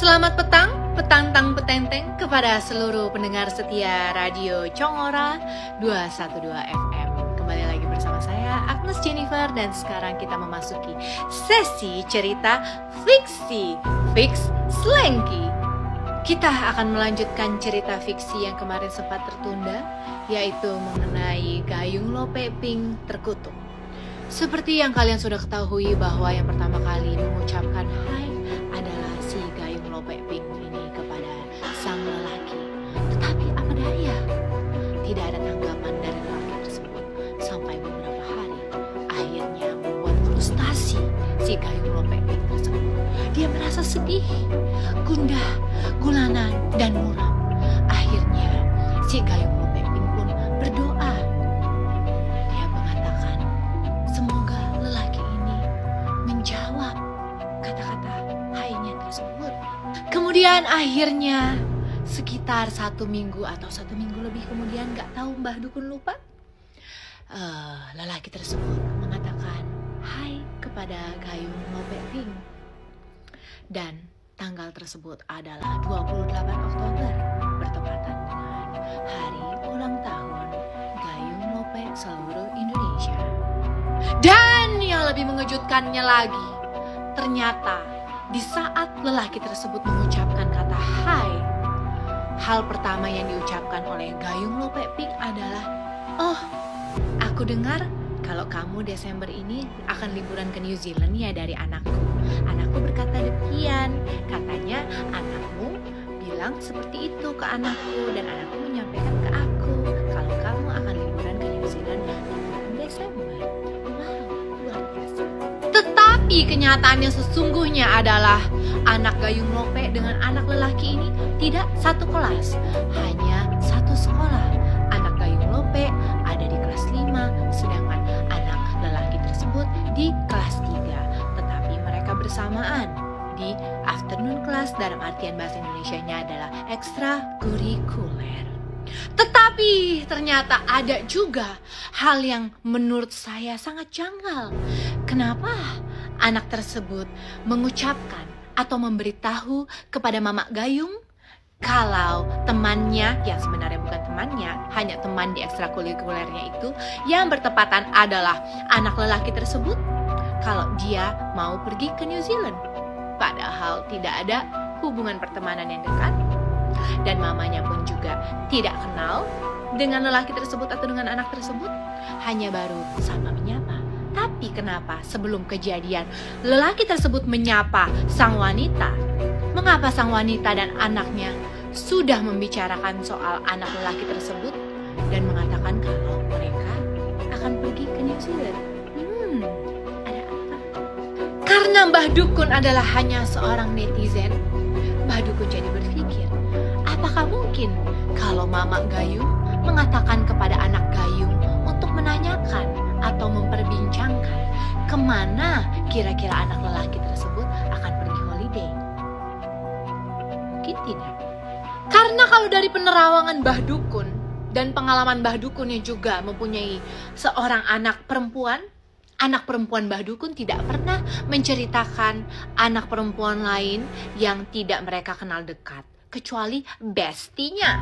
Selamat petang, petantang petenteng kepada seluruh pendengar setia Radio Congora 212 FM. Kembali lagi bersama saya Agnes Jennifer dan sekarang kita memasuki sesi cerita fiksi Fix Slanky. Kita akan melanjutkan cerita fiksi yang kemarin sempat tertunda, yaitu mengenai Gayung Lope Pink terkutuk. Seperti yang kalian sudah ketahui bahwa yang pertama kali mengucapkan hai adalah si Gayung Lope Pink ini kepada sang lelaki. Tetapi apa daya, tidak ada tanggapan dari lelaki tersebut sampai beberapa hari. Akhirnya membuat frustasi si Gayung Lope Pink tersebut. Dia merasa sedih, gundah, gulanan, dan muram. Akhirnya si Gayung Lope Pink pun berdoa. Dia mengatakan, semoga lelaki ini menjawab kata-kata hainya tersebut. Kemudian akhirnya sekitar 1 minggu atau 1 minggu lebih kemudian, gak tahu Mbah Dukun lupa, lelaki tersebut mengatakan hai kepada Gayung Lope Pink. Dan tanggal tersebut adalah 28 Oktober, bertepatan dengan hari ulang tahun Gayung Lope seluruh Indonesia. Dan yang lebih mengejutkannya lagi, ternyata di saat lelaki tersebut mengucapkan kata hai, hal pertama yang diucapkan oleh Gayung Lope Pink adalah, oh, aku dengar kalau kamu Desember ini akan liburan ke New Zealand ya dari anakku. Anakku berkata demikian, katanya anakmu bilang seperti itu ke anakku dan anakku menyampaikan ke aku kalau kamu akan liburan ke New Zealand di bulan Desember. Wow, luar biasa. Tetapi kenyataannya sesungguhnya adalah anak Gayung Lope dengan anak lelaki ini tidak satu kelas, hanya satu sekolah. Anak Gayung Lope ada di kelas 5, sedangkan anak lelaki tersebut di kelas 3. Tetapi mereka bersamaan di afternoon class, dalam artian bahasa Indonesianya adalah ekstrakurikuler. Tetapi ternyata ada juga hal yang menurut saya sangat janggal. Kenapa anak tersebut mengucapkan atau memberitahu kepada Mama Gayung kalau temannya, yang sebenarnya bukan temannya, hanya teman di ekstrakurikulernya itu, yang bertepatan adalah anak lelaki tersebut, kalau dia mau pergi ke New Zealand. Padahal tidak ada hubungan pertemanan yang dekat, dan mamanya pun juga tidak kenal dengan lelaki tersebut atau dengan anak tersebut, hanya baru sama menyapa. Tapi kenapa sebelum kejadian lelaki tersebut menyapa sang wanita, mengapa sang wanita dan anaknya sudah membicarakan soal anak lelaki tersebut dan mengatakan kalau mereka akan pergi ke New Zealand? Ada apa? Karena Mbah Dukun adalah hanya seorang netizen, Mbah Dukun jadi berpikir, apakah mungkin kalau Mama Gayung mengatakan kepada anak Gayung untuk menanyakan atau memperbincangkan kemana kira-kira anak lelaki tersebut akan pergi holiday? Mungkin tidak. Karena kalau dari penerawangan Mbah Dukun dan pengalaman Mbah Dukun yang juga mempunyai seorang anak perempuan Mbah Dukun tidak pernah menceritakan anak perempuan lain yang tidak mereka kenal dekat, kecuali bestinya.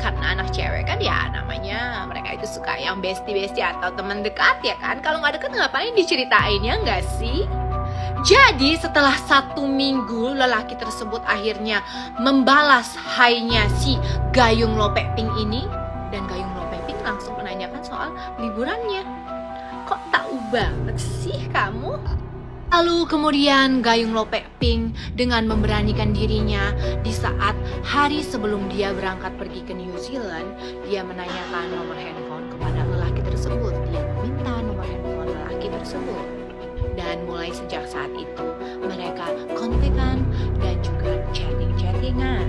Karena anak cewek kan ya namanya mereka itu suka yang besti-besti atau teman dekat ya kan. Kalau nggak dekat ngapain diceritain, ya nggak sih? Jadi setelah 1 minggu lelaki tersebut akhirnya membalas hai-nya si Gayung Lope Pink ini, dan Gayung Lope Pink langsung menanyakan soal liburannya. Kok tahu banget sih kamu? Lalu kemudian Gayung Lope Pink dengan memberanikan dirinya di saat hari sebelum dia berangkat pergi ke New Zealand, dia menanyakan nomor handphone kepada lelaki tersebut. Dia meminta nomor handphone lelaki tersebut. Dan mulai sejak saat itu mereka kontekan dan juga chatting-chattingan.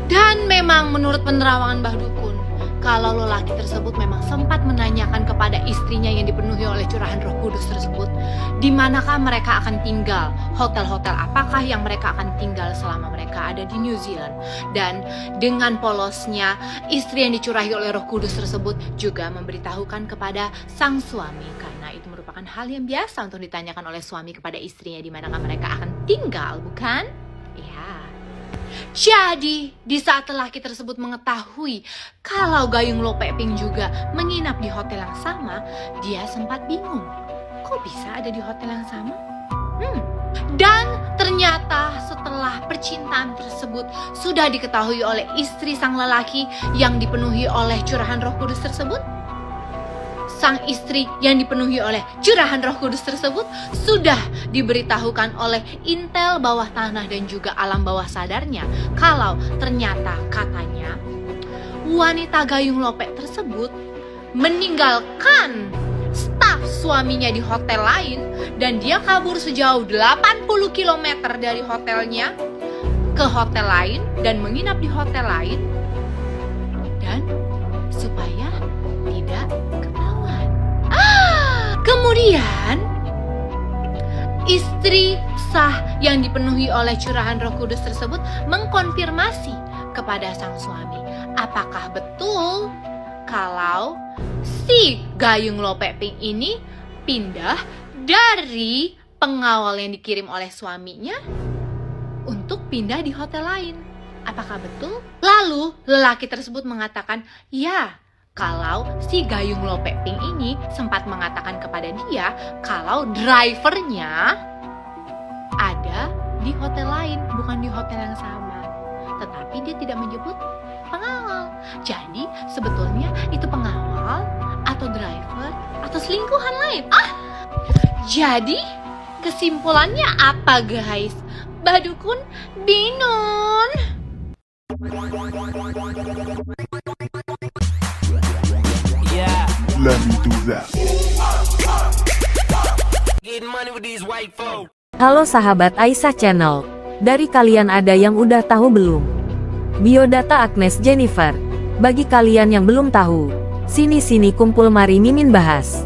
Dan memang menurut penerawangan Mbah Dukun, kalau lelaki tersebut memang sempat menanyakan kepada istrinya yang dipenuhi oleh curahan Roh Kudus tersebut, di manakah mereka akan tinggal, hotel-hotel apakah yang mereka akan tinggal selama mereka ada di New Zealand. Dan dengan polosnya, istri yang dicurahi oleh Roh Kudus tersebut juga memberitahukan kepada sang suami, karena itu merupakan hal yang biasa untuk ditanyakan oleh suami kepada istrinya di manakah mereka akan tinggal, bukan? Ya. Jadi, di saat lelaki tersebut mengetahui kalau Gayung Lo Pek Ping juga menginap di hotel yang sama, dia sempat bingung. Kok bisa ada di hotel yang sama? Dan ternyata setelah percintaan tersebut sudah diketahui oleh istri sang lelaki yang dipenuhi oleh curahan Roh Kudus tersebut, sang istri yang dipenuhi oleh curahan Roh Kudus tersebut sudah diberitahukan oleh intel bawah tanah dan juga alam bawah sadarnya kalau ternyata katanya wanita Gayung Lo Pek tersebut meninggalkan staf suaminya di hotel lain dan dia kabur sejauh 80 km dari hotelnya ke hotel lain dan menginap di hotel lain dan supaya tidak ketahuan. Kemudian istri sah yang dipenuhi oleh curahan Roh Kudus tersebut mengkonfirmasi kepada sang suami, apakah betul kalau si Gayung Lo Pek Ping ini pindah dari pengawal yang dikirim oleh suaminya untuk pindah di hotel lain. Apakah betul? Lalu lelaki tersebut mengatakan, ya, kalau si Gayung Lo Pek Ping ini sempat mengatakan kepada dia kalau drivernya ada di hotel lain, bukan di hotel yang sama. Tetapi dia tidak menyebut pengawal. Jadi sebetulnya itu pengawal atau driver atau selingkuhan lain. Jadi kesimpulannya apa guys? Badukun binun. Yeah. Let me do that. Getting money with these white folk. Halo sahabat Aisyah Channel. Dari kalian ada yang udah tahu belum? Biodata Agnes Jennifer. Bagi kalian yang belum tahu, sini-sini kumpul mari Mimin bahas.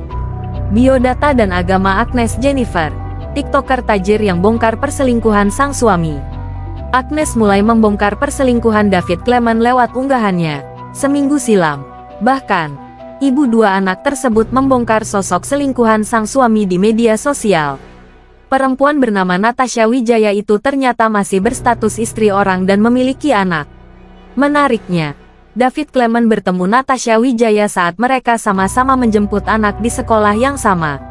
Biodata dan agama Agnes Jennifer, TikToker tajir yang bongkar perselingkuhan sang suami. Agnes mulai membongkar perselingkuhan David Clement lewat unggahannya seminggu silam. Bahkan, ibu dua anak tersebut membongkar sosok selingkuhan sang suami di media sosial. Perempuan bernama Natasha Wijaya itu ternyata masih berstatus istri orang dan memiliki anak. Menariknya, David Clement bertemu Natasha Wijaya saat mereka sama-sama menjemput anak di sekolah yang sama.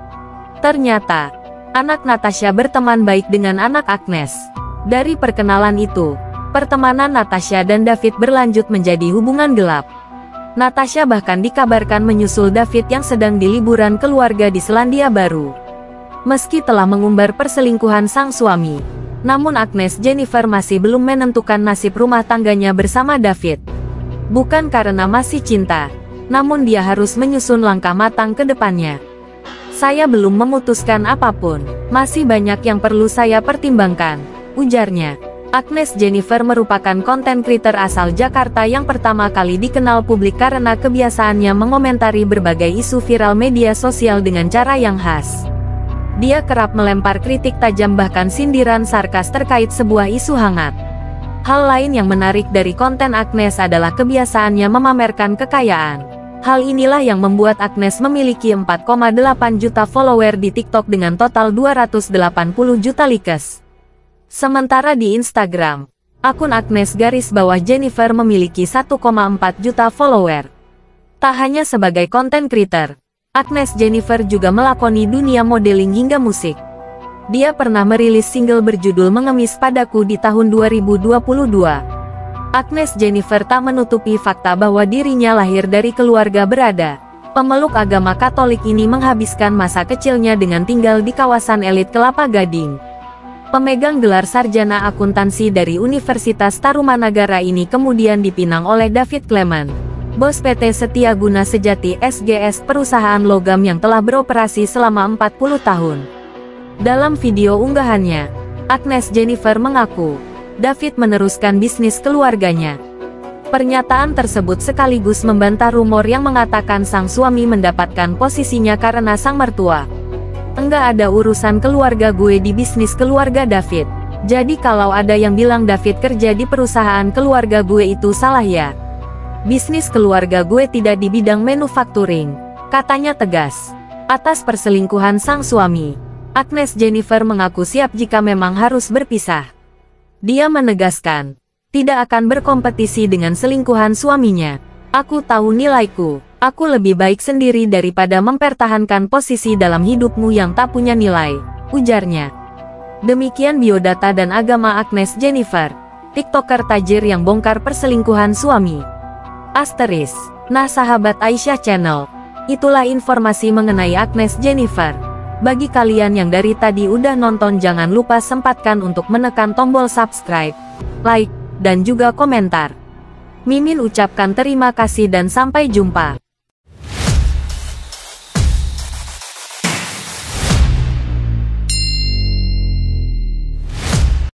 Ternyata, anak Natasha berteman baik dengan anak Agnes. Dari perkenalan itu, pertemanan Natasha dan David berlanjut menjadi hubungan gelap. Natasha bahkan dikabarkan menyusul David yang sedang di liburan keluarga di Selandia Baru. Meski telah mengumbar perselingkuhan sang suami, namun Agnes Jennifer masih belum menentukan nasib rumah tangganya bersama David. Bukan karena masih cinta, namun dia harus menyusun langkah matang ke depannya. Saya belum memutuskan apapun, masih banyak yang perlu saya pertimbangkan, ujarnya. Agnes Jennifer merupakan konten creator asal Jakarta yang pertama kali dikenal publik karena kebiasaannya mengomentari berbagai isu viral media sosial dengan cara yang khas. Dia kerap melempar kritik tajam bahkan sindiran sarkas terkait sebuah isu hangat. Hal lain yang menarik dari konten Agnes adalah kebiasaannya memamerkan kekayaan. Hal inilah yang membuat Agnes memiliki 4,8 juta follower di TikTok dengan total 280 juta likes. Sementara di Instagram, akun Agnes _Jennifer memiliki 1,4 juta follower. Tak hanya sebagai konten creator, Agnes Jennifer juga melakoni dunia modeling hingga musik. Dia pernah merilis single berjudul Mengemis Padaku di tahun 2022. Agnes Jennifer tak menutupi fakta bahwa dirinya lahir dari keluarga berada. Pemeluk agama Katolik ini menghabiskan masa kecilnya dengan tinggal di kawasan elit Kelapa Gading. Pemegang gelar sarjana akuntansi dari Universitas Tarumanagara ini kemudian dipinang oleh David Clement, bos PT Setiaguna Sejati SGS, perusahaan logam yang telah beroperasi selama 40 tahun. Dalam video unggahannya, Agnes Jennifer mengaku, David meneruskan bisnis keluarganya. Pernyataan tersebut sekaligus membantah rumor yang mengatakan sang suami mendapatkan posisinya karena sang mertua. Enggak ada urusan keluarga gue di bisnis keluarga David. Jadi kalau ada yang bilang David kerja di perusahaan keluarga gue itu salah ya. Bisnis keluarga gue tidak di bidang manufacturing, katanya tegas. Atas perselingkuhan sang suami, Agnes Jennifer mengaku siap jika memang harus berpisah. Dia menegaskan, tidak akan berkompetisi dengan selingkuhan suaminya. Aku tahu nilaiku. Aku lebih baik sendiri daripada mempertahankan posisi dalam hidupmu yang tak punya nilai, ujarnya. Demikian biodata dan agama Agnes Jennifer, TikToker tajir yang bongkar perselingkuhan suami. Asteris. Nah sahabat Aisyah Channel, itulah informasi mengenai Agnes Jennifer. Bagi kalian yang dari tadi udah nonton, jangan lupa sempatkan untuk menekan tombol subscribe, like, dan juga komentar. Mimin ucapkan terima kasih dan sampai jumpa.